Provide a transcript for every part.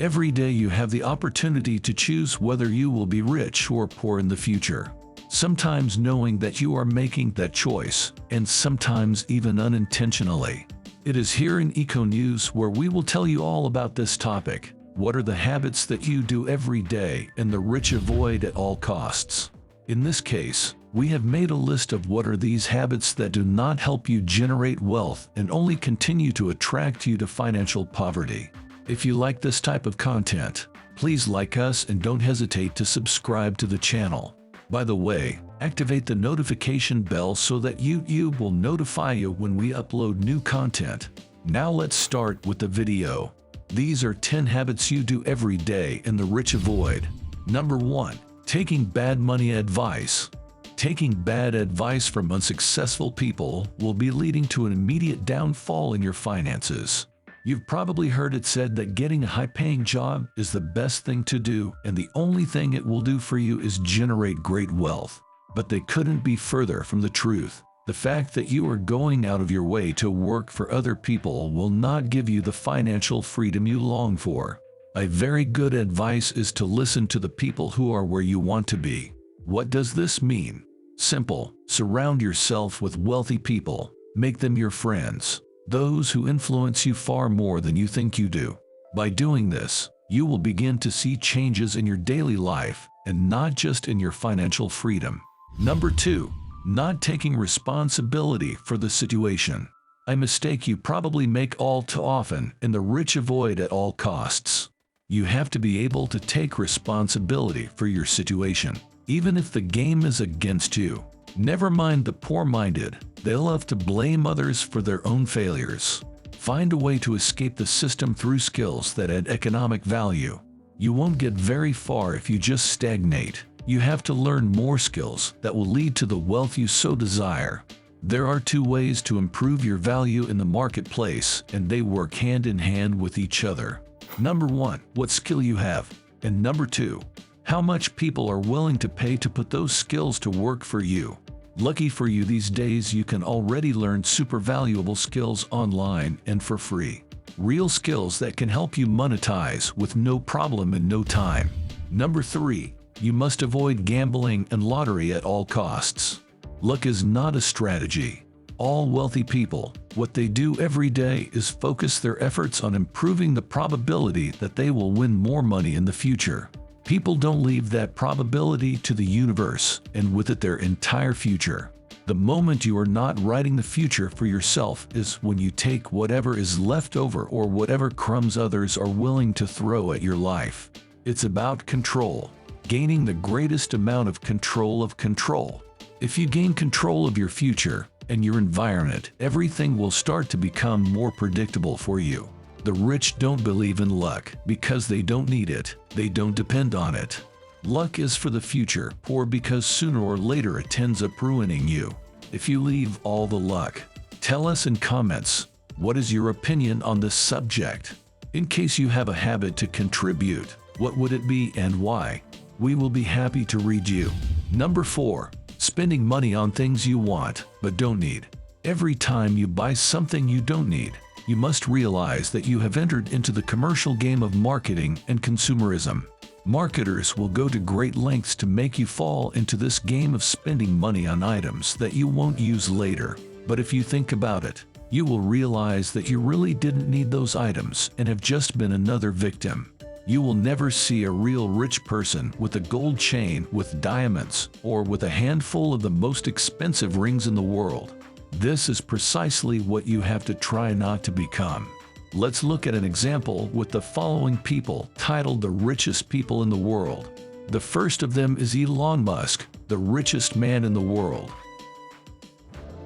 Every day you have the opportunity to choose whether you will be rich or poor in the future. Sometimes knowing that you are making that choice, and sometimes even unintentionally. It is here in EcoNews where we will tell you all about this topic. What are the habits that you do every day and the rich avoid at all costs? In this case, we have made a list of what are these habits that do not help you generate wealth and only continue to attract you to financial poverty. If you like this type of content, please like us and don't hesitate to subscribe to the channel. By the way, activate the notification bell so that YouTube will notify you when we upload new content. Now let's start with the video. These are 10 habits you do every day and the rich avoid. Number 1. Taking bad money advice. Taking bad advice from unsuccessful people will be leading to an immediate downfall in your finances. You've probably heard it said that getting a high-paying job is the best thing to do, and the only thing it will do for you is generate great wealth. But they couldn't be further from the truth. The fact that you are going out of your way to work for other people will not give you the financial freedom you long for. A very good advice is to listen to the people who are where you want to be. What does this mean? Simple. Surround yourself with wealthy people. Make them your friends. Those who influence you far more than you think you do. By doing this, you will begin to see changes in your daily life and not just in your financial freedom. Number 2. Not taking responsibility for the situation. A mistake you probably make all too often and the rich avoid at all costs. You have to be able to take responsibility for your situation, even if the game is against you. Never mind the poor-minded. They love to blame others for their own failures. Find a way to escape the system through skills that add economic value. You won't get very far if you just stagnate. You have to learn more skills that will lead to the wealth you so desire. There are 2 ways to improve your value in the marketplace, and they work hand in hand with each other. Number 1, what skill you have, and number 2, how much people are willing to pay to put those skills to work for you. Lucky for you, these days you can already learn super valuable skills online and for free. Real skills that can help you monetize with no problem and no time. Number 3, you must avoid gambling and lottery at all costs. Luck is not a strategy. All wealthy people, what they do every day is focus their efforts on improving the probability that they will win more money in the future. People don't leave that probability to the universe, and with it their entire future. The moment you are not writing the future for yourself is when you take whatever is left over or whatever crumbs others are willing to throw at your life. It's about control, gaining the greatest amount of control. If you gain control of your future and your environment, everything will start to become more predictable for you. The rich don't believe in luck because they don't need it. They don't depend on it. Luck is for the future, poor because sooner or later it ends up ruining you. If you leave all the luck, tell us in comments, what is your opinion on this subject? In case you have a habit to contribute, what would it be and why? We will be happy to read you. Number 4, spending money on things you want but don't need. Every time you buy something you don't need, you must realize that you have entered into the commercial game of marketing and consumerism. Marketers will go to great lengths to make you fall into this game of spending money on items that you won't use later. But if you think about it, you will realize that you really didn't need those items and have just been another victim. You will never see a real rich person with a gold chain with diamonds or with a handful of the most expensive rings in the world. This is precisely what you have to try not to become. Let's look at an example with the following people titled the richest people in the world. The first of them is Elon Musk, the richest man in the world.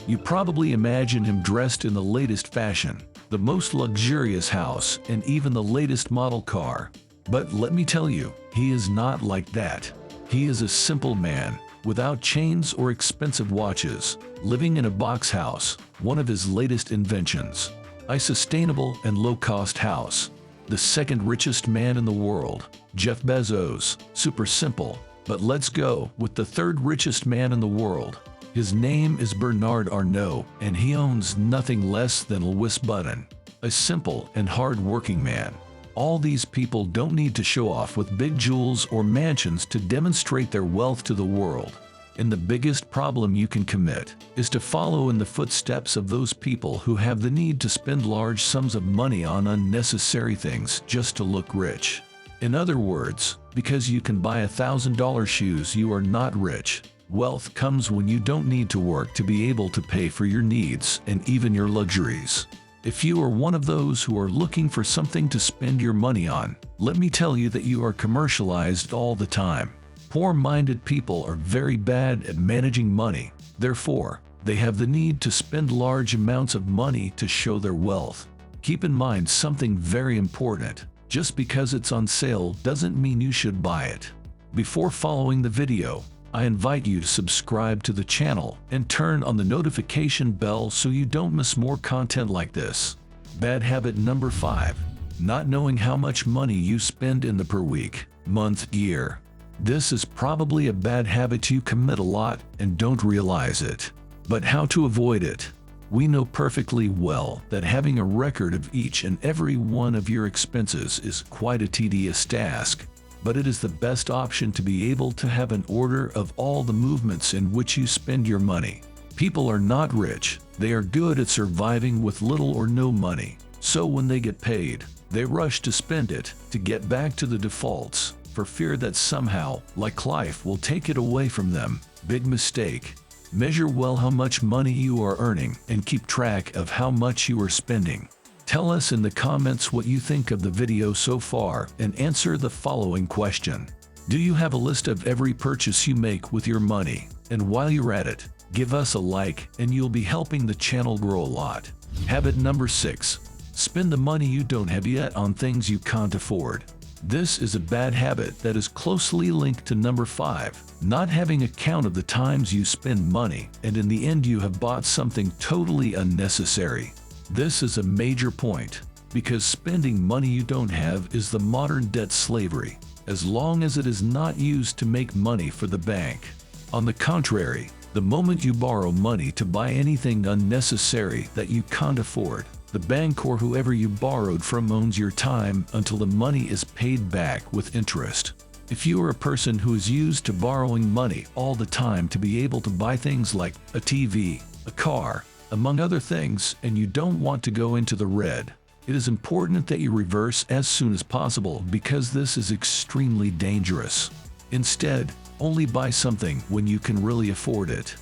You probably imagine him dressed in the latest fashion, the most luxurious house, and even the latest model car. But let me tell you, he is not like that. He is a simple man, without chains or expensive watches, living in a box house, one of his latest inventions. A sustainable and low-cost house. The second richest man in the world, Jeff Bezos, super simple. But let's go with the third richest man in the world. His name is Bernard Arnault, and he owns nothing less than Louis Vuitton, a simple and hard-working man. All these people don't need to show off with big jewels or mansions to demonstrate their wealth to the world. And the biggest problem you can commit is to follow in the footsteps of those people who have the need to spend large sums of money on unnecessary things just to look rich. In other words, because you can buy $1,000 shoes, you are not rich. Wealth comes when you don't need to work to be able to pay for your needs and even your luxuries. If you are one of those who are looking for something to spend your money on, let me tell you that you are commercialized all the time. Poor-minded people are very bad at managing money. Therefore, they have the need to spend large amounts of money to show their wealth. Keep in mind something very important. Just because it's on sale doesn't mean you should buy it. Before following the video, I invite you to subscribe to the channel and turn on the notification bell so you don't miss more content like this. Bad habit number 5. Not knowing how much money you spend in the per week, month, year. This is probably a bad habit you commit a lot and don't realize it. But how to avoid it? We know perfectly well that having a record of each and every one of your expenses is quite a tedious task, but it is the best option to be able to have an order of all the movements in which you spend your money. People are not rich, they are good at surviving with little or no money, so when they get paid, they rush to spend it to get back to the defaults, for fear that somehow, like life, will take it away from them. Big mistake. Measure well how much money you are earning and keep track of how much you are spending. Tell us in the comments what you think of the video so far and answer the following question. Do you have a list of every purchase you make with your money? And while you're at it, give us a like and you'll be helping the channel grow a lot. Habit number 6. Spend the money you don't have yet on things you can't afford. This is a bad habit that is closely linked to number 5, not having a count of the times you spend money and in the end you have bought something totally unnecessary. This is a major point, because spending money you don't have is the modern debt slavery, as long as it is not used to make money for the bank. On the contrary, the moment you borrow money to buy anything unnecessary that you can't afford, the bank or whoever you borrowed from owns your time until the money is paid back with interest. If you are a person who is used to borrowing money all the time to be able to buy things like a TV, a car, among other things, and you don't want to go into the red, it is important that you reverse as soon as possible because this is extremely dangerous. Instead, only buy something when you can really afford it.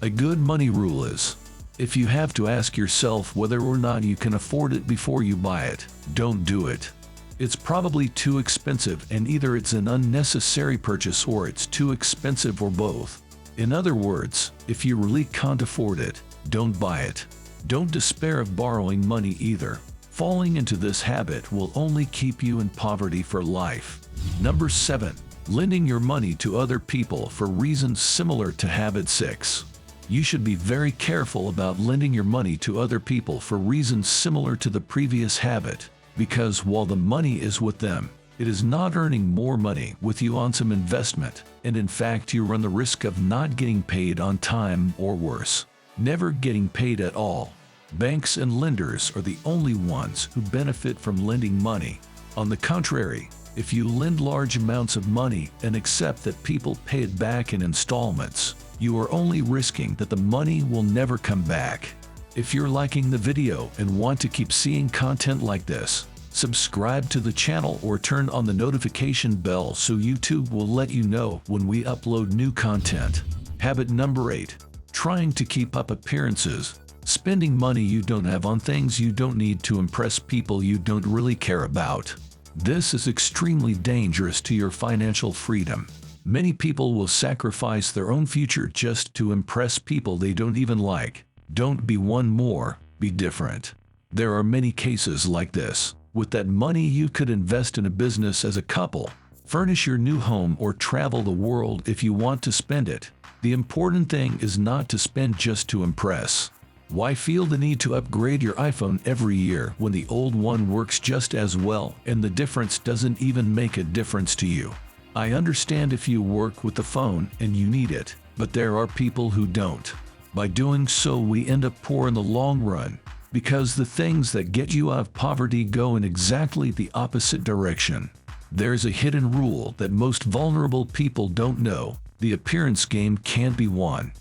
A good money rule is, if you have to ask yourself whether or not you can afford it before you buy it, don't do it. It's probably too expensive and either it's an unnecessary purchase or it's too expensive or both. In other words, if you really can't afford it, don't buy it. Don't despair of borrowing money either. Falling into this habit will only keep you in poverty for life. Number 7. Lending your money to other people for reasons similar to habit 6. You should be very careful about lending your money to other people for reasons similar to the previous habit, because while the money is with them, it is not earning more money with you on some investment, and in fact you run the risk of not getting paid on time or worse, never getting paid at all. Banks and lenders are the only ones who benefit from lending money. On the contrary, if you lend large amounts of money and accept that people pay it back in installments, you are only risking that the money will never come back. If you're liking the video and want to keep seeing content like this, subscribe to the channel or turn on the notification bell so YouTube will let you know when we upload new content. Habit number 8. Trying to keep up appearances. Spending money you don't have on things you don't need to impress people you don't really care about. This is extremely dangerous to your financial freedom. Many people will sacrifice their own future just to impress people they don't even like. Don't be one more, be different. There are many cases like this. With that money you could invest in a business as a couple, furnish your new home or travel the world if you want to spend it. The important thing is not to spend just to impress. Why feel the need to upgrade your iPhone every year when the old one works just as well and the difference doesn't even make a difference to you? I understand if you work with the phone and you need it, but there are people who don't. By doing so we end up poor in the long run. Because the things that get you out of poverty go in exactly the opposite direction. There's a hidden rule that most vulnerable people don't know: the appearance game can't be won.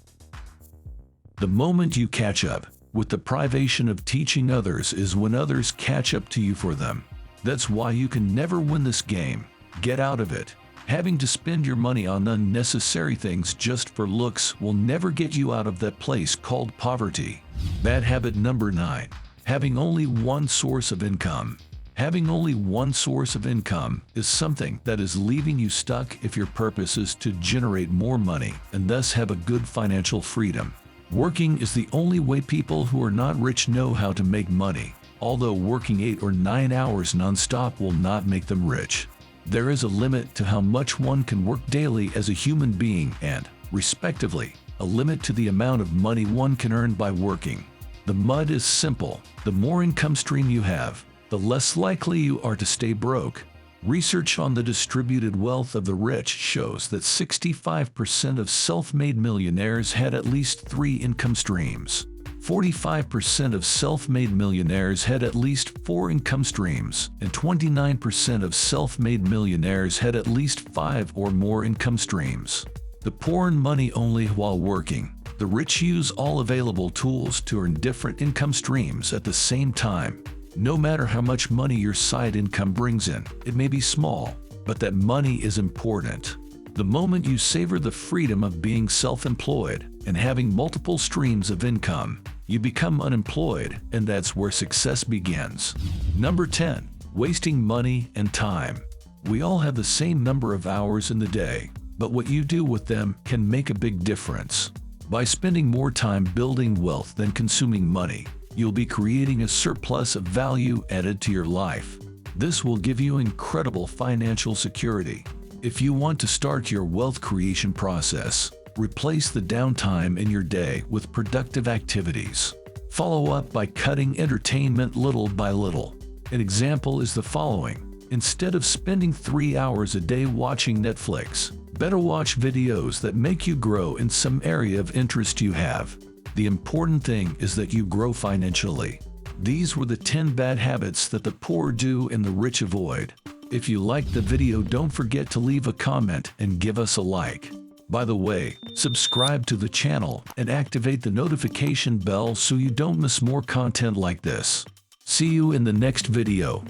The moment you catch up with the privation of teaching others is when others catch up to you for them. That's why you can never win this game. Get out of it. Having to spend your money on unnecessary things just for looks will never get you out of that place called poverty. Bad habit number 9. Having only one source of income. Having only one source of income is something that is leaving you stuck if your purpose is to generate more money and thus have a good financial freedom. Working is the only way people who are not rich know how to make money, although working 8 or 9 hours non-stop will not make them rich. There is a limit to how much one can work daily as a human being and, respectively, a limit to the amount of money one can earn by working. The mud is simple. The more income stream you have, the less likely you are to stay broke. Research on the distributed wealth of the rich shows that 65% of self-made millionaires had at least 3 income streams. 45% of self-made millionaires had at least 4 income streams, and 29% of self-made millionaires had at least 5 or more income streams. The poor earn money only while working. The rich use all available tools to earn different income streams at the same time. No matter how much money your side income brings in, it may be small, but that money is important. The moment you savor the freedom of being self-employed and having multiple streams of income, you become unemployed, and that's where success begins. Number 10. Wasting money and time. We all have the same number of hours in the day, but what you do with them can make a big difference. By spending more time building wealth than consuming money, you'll be creating a surplus of value added to your life. This will give you incredible financial security. If you want to start your wealth creation process, replace the downtime in your day with productive activities. Follow up by cutting entertainment little by little. An example is the following. Instead of spending 3 hours a day watching Netflix, better watch videos that make you grow in some area of interest you have. The important thing is that you grow financially. These were the 10 bad habits that the poor do and the rich avoid. If you liked the video, don't forget to leave a comment and give us a like. By the way, subscribe to the channel and activate the notification bell so you don't miss more content like this. See you in the next video.